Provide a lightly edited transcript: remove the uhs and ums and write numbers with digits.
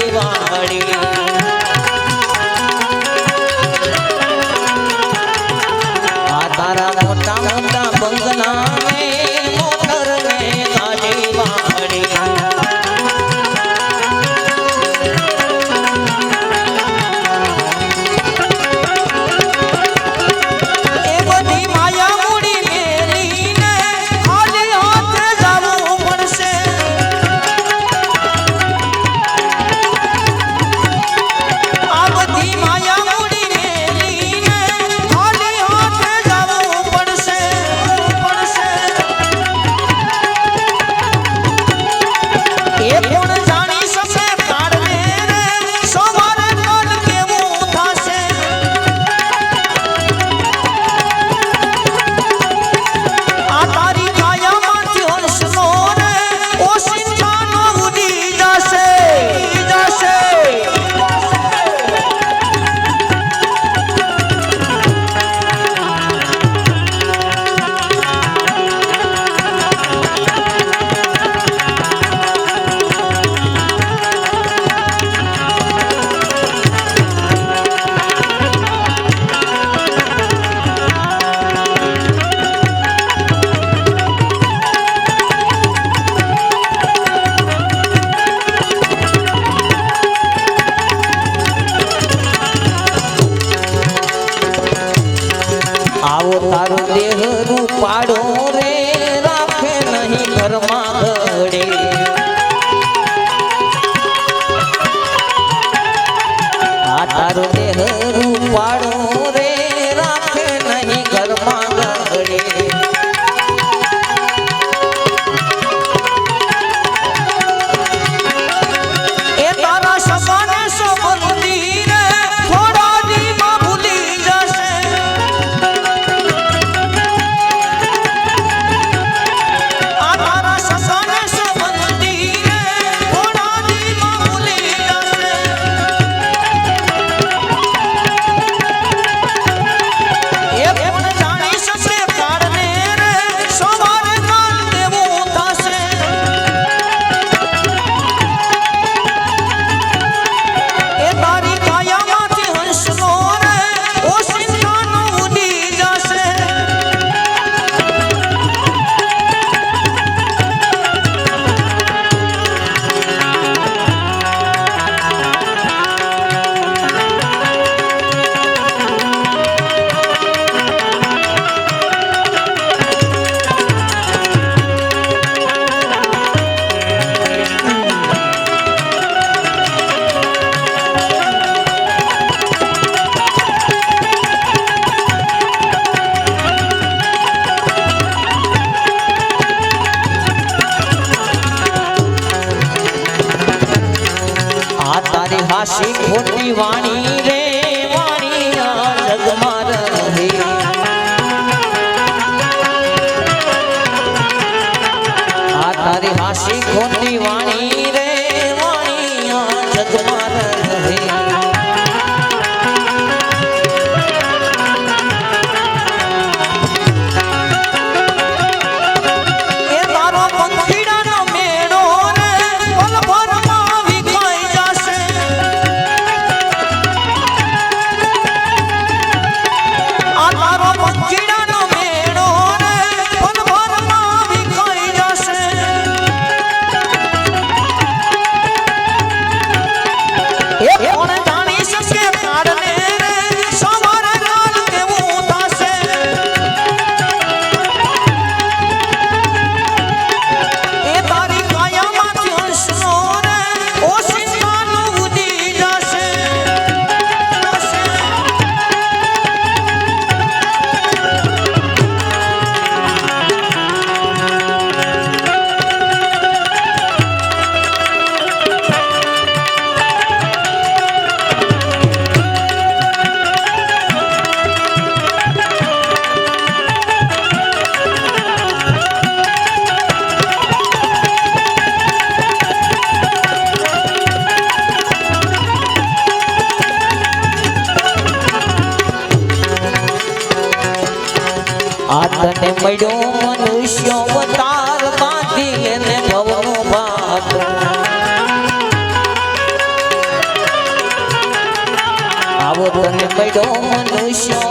વાળી આ તારા મોટા મોટા બંગલા મોટર ને ગાડી વાળી તારું દેહ રૂપાડો રે રાખે નહીં ઘરમાં ઘડે આ તારું દેહ રૂપાડો રે રાખે નહીં ઘરમાં ઘડે એ તારા સપાને સંબંધી રે થોડા દીમાં ભૂલી જશે હાસી ખોટી વાણી રે વાણી આ જગમાં રહે આ તારી હાસી ખોટી વાણી રે વાણી આ જગમાં રહે આતને મળ્યો મનુષ્ય અવતાર બાંધી લેને ભવનો ભાત પડ્યો મનુષ્ય